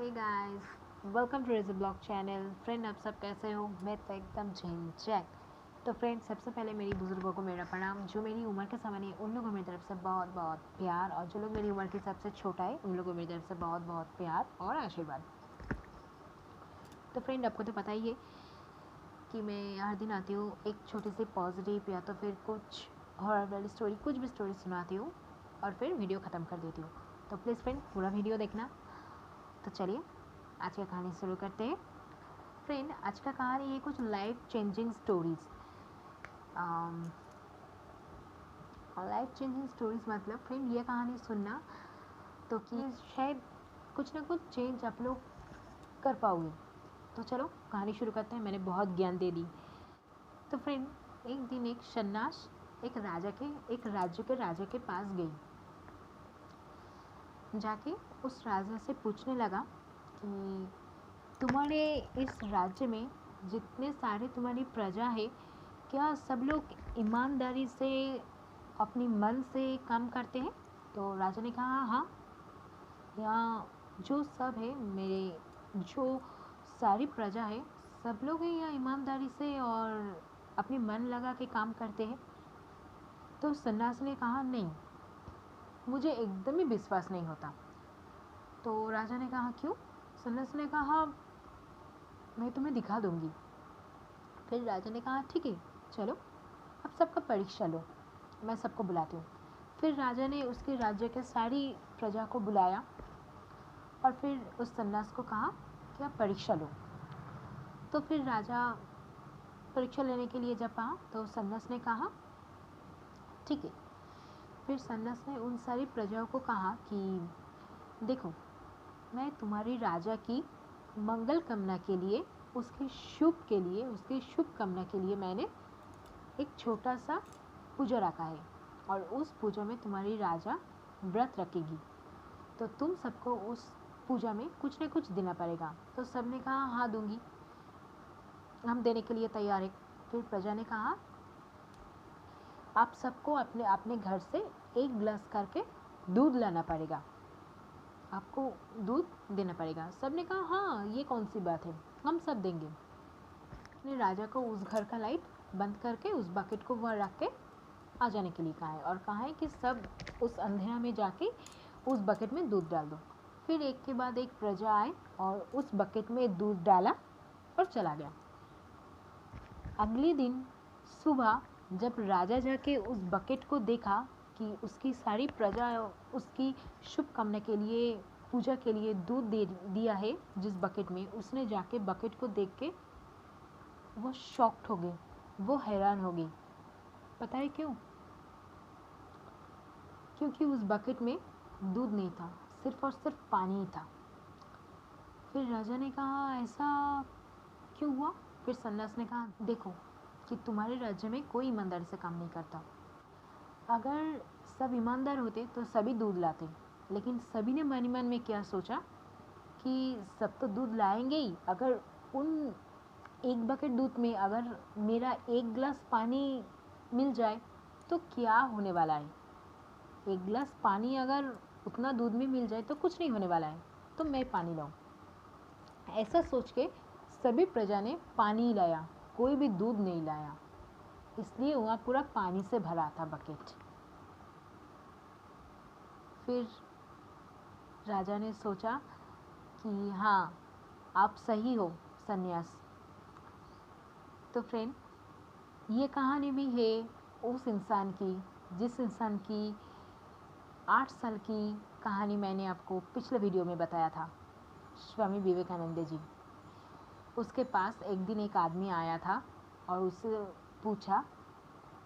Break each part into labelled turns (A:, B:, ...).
A: Hey guys, welcome to रेज़ blog channel. Friend, आप सब कैसे हो? मैं तो एकदम झिंझैक। तो फ्रेंड, सबसे पहले मेरी बुज़ुर्गों को मेरा प्रणाम। जो मेरी उम्र के समान है उन लोगों को मेरी तरफ से बहुत बहुत प्यार, और जो लोग मेरी उम्र के सबसे छोटा है उन लोगों को मेरी तरफ से बहुत बहुत प्यार और आशीर्वाद। तो फ्रेंड, आपको तो पता ही है कि मैं हर दिन आती हूँ, एक छोटी सी पॉजिटिव या तो फिर कुछ हॉरर वाली स्टोरी, कुछ भी स्टोरी सुनाती हूँ और फिर वीडियो ख़त्म कर देती हूँ। तो प्लीज़ फ्रेंड, पूरा वीडियो देखना। तो चलिए आज का कहानी शुरू करते हैं। फ्रेंड, आज का कहानी है कुछ life changing stories. Life changing stories मतलब फ्रेंड, ये कहानी सुनना तो कि शायद कुछ ना कुछ चेंज आप लोग कर पाओगे। तो चलो कहानी शुरू करते हैं। मैंने बहुत ज्ञान दे दी। तो फ्रेंड, एक दिन एक सन्यास एक राज्य के राजा के पास गई। जाके उस राजा से पूछने लगा कि तुम्हारे इस राज्य में जितने सारे तुम्हारी प्रजा है, क्या सब लोग ईमानदारी से अपनी मन से काम करते हैं? तो राजा ने कहा हाँ, यहाँ जो सब है, मेरे जो सारी प्रजा है, सब लोग हैं यहाँ ईमानदारी से और अपनी मन लगा के काम करते हैं। तो सन्यासी ने कहा नहीं, मुझे एकदम ही विश्वास नहीं होता। तो राजा ने कहा क्यों? सन्यासी ने कहा मैं तुम्हें दिखा दूंगी। फिर राजा ने कहा ठीक है, चलो अब सबका परीक्षा लो, मैं सबको बुलाती हूँ। फिर राजा ने उसके राज्य के सारी प्रजा को बुलाया और फिर उस सन्यास को कहा कि आप परीक्षा लो। तो फिर राजा परीक्षा लेने के लिए जब आया तो सन्यास ने कहा ठीक है। फिर सन्यास ने उन सारी प्रजाओं को कहा कि देखो, मैं तुम्हारी राजा की मंगल कामना के लिए, उसके शुभ कामना के लिए मैंने एक छोटा सा पूजा रखा है और उस पूजा में तुम्हारी राजा व्रत रखेगी। तो तुम सबको उस पूजा में कुछ न कुछ देना पड़ेगा। तो सब ने कहा हाँ दूंगी, हम देने के लिए तैयार है। फिर प्रजा ने कहा आप सबको अपने अपने घर से एक गिलास करके दूध लाना पड़ेगा, आपको दूध देना पड़ेगा। सब ने कहा हाँ, ये कौन सी बात है, हम सब देंगे। ने राजा को उस घर का लाइट बंद करके उस बकेट को वहाँ रख के आ जाने के लिए कहा है और कहा है कि सब उस अंधेरा में जाके उस बकेट में दूध डाल दो। फिर एक के बाद एक प्रजा आए और उस बकेट में दूध डाला और चला गया। अगले दिन सुबह जब राजा जाके उस बकेट को देखा कि उसकी सारी प्रजा उसकी शुभ कामना के लिए, पूजा के लिए दूध दे दिया है जिस बकेट में, उसने जाके बकेट को देख के वो शॉक्ड हो गई, वो हैरान हो गई। पता है क्यों? क्योंकि उस बकेट में दूध नहीं था, सिर्फ और सिर्फ पानी ही था। फिर राजा ने कहा ऐसा क्यों हुआ? फिर सन्यास ने कहा देखो कि तुम्हारे राज्य में कोई ईमानदारी से काम नहीं करता। अगर सब ईमानदार होते तो सभी दूध लाते, लेकिन सभी ने मन ही मन में क्या सोचा कि सब तो दूध लाएंगे ही, अगर उन एक बकेट दूध में अगर मेरा एक गिलास पानी मिल जाए तो क्या होने वाला है। एक गिलास पानी अगर उतना दूध में मिल जाए तो कुछ नहीं होने वाला है, तो मैं पानी लाऊं। ऐसा सोच के सभी प्रजा ने पानी लाया, कोई भी दूध नहीं लाया, इसलिए वहाँ पूरा पानी से भरा था बकेट। फिर राजा ने सोचा कि हाँ, आप सही हो सन्यास। तो फ्रेंड, ये कहानी भी है उस इंसान की जिस इंसान की 8 साल की कहानी मैंने आपको पिछले वीडियो में बताया था, स्वामी विवेकानंद जी। उसके पास एक दिन एक आदमी आया था और उससे पूछा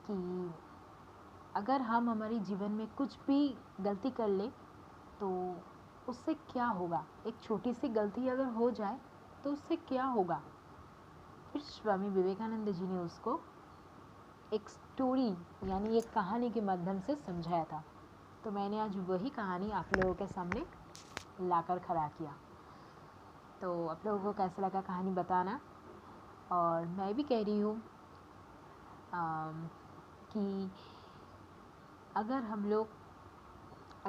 A: कि अगर हम हमारे जीवन में कुछ भी गलती कर ले तो उससे क्या होगा, एक छोटी सी गलती अगर हो जाए तो उससे क्या होगा। फिर स्वामी विवेकानंद जी ने उसको एक स्टोरी यानी एक कहानी के माध्यम से समझाया था। तो मैंने आज वही कहानी आप लोगों के सामने लाकर खड़ा किया। तो आप लोगों को कैसा लगा कहानी बताना। और मैं भी कह रही हूँ कि अगर हम लोग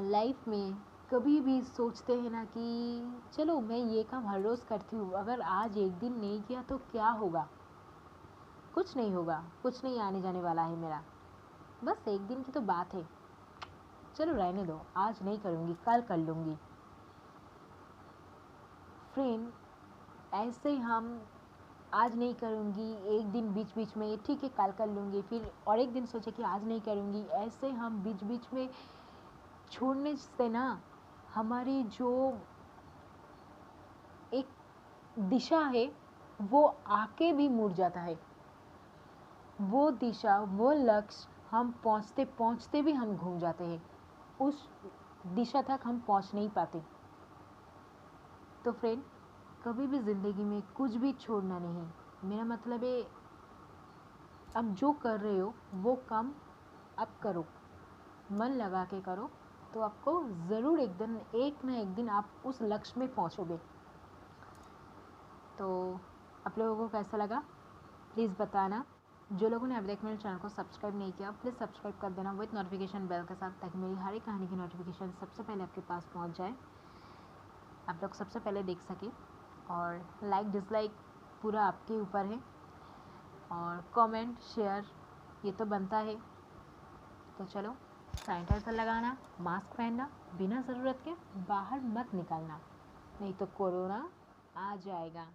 A: लाइफ में कभी भी सोचते हैं ना कि चलो मैं ये काम हर रोज़ करती हूँ, अगर आज एक दिन नहीं किया तो क्या होगा? कुछ नहीं होगा, कुछ नहीं आने जाने वाला है मेरा, बस एक दिन की तो बात है, चलो रहने दो, आज नहीं करूँगी, कल कर लूँगी। फ्रेंड, ऐसे हम आज नहीं करूँगी, एक दिन बीच बीच में ठीक है कल कर लूँगी, फिर और एक दिन सोचे कि आज नहीं करूँगी, ऐसे हम बीच बीच में छोड़ने से ना हमारी जो एक दिशा है वो आके भी मुड़ जाता है। वो दिशा, वो लक्ष्य हम पहुँचते पहुँचते भी हम घूम जाते हैं, उस दिशा तक हम पहुँच नहीं पाते। तो फ्रेंड, कभी भी ज़िंदगी में कुछ भी छोड़ना नहीं। मेरा मतलब है, अब जो कर रहे हो वो काम अब करो, मन लगा के करो, तो आपको ज़रूर एक ना एक दिन आप उस लक्ष्य में पहुँचोगे। तो आप लोगों को कैसा लगा प्लीज़ बताना। जो लोगों ने अभी तक मेरे चैनल को सब्सक्राइब नहीं किया प्लीज़ सब्सक्राइब कर देना विद नोटिफिकेशन बेल के साथ, ताकि मेरी हर एक कहानी की नोटिफिकेशन सबसे पहले आपके पास पहुंच जाए, आप लोग सबसे पहले देख सके। और लाइक डिसलाइक पूरा आपके ऊपर है, और कमेंट शेयर ये तो बनता है। तो चलो, सैनिटाइज़र लगाना, मास्क पहनना, बिना ज़रूरत के बाहर मत निकलना, नहीं तो कोरोना आ जाएगा।